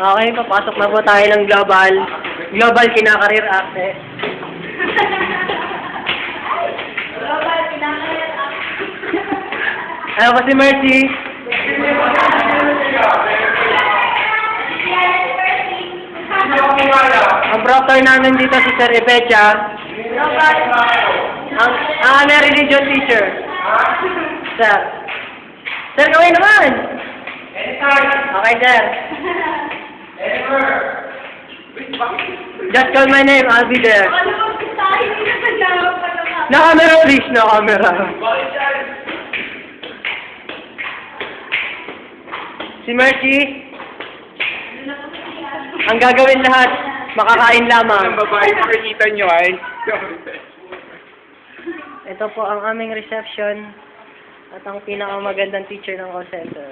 Okay, papasok na po tayo ng global. Global kinakareer access. Global kinakareer Ano po si Mercy? Ang proctor namin dito si Sir Epecha. Ang aming religion teacher. Sir. Sir, gawin naman! Okay, sir. Just call my name, I'll be there. Na-camera please, na-camera. Si Mercy, ang gagawin lahat, makakain lamang. Ang babae makikita nyo ay... Ito po ang aming reception at ang pinakamagandang teacher ng call center.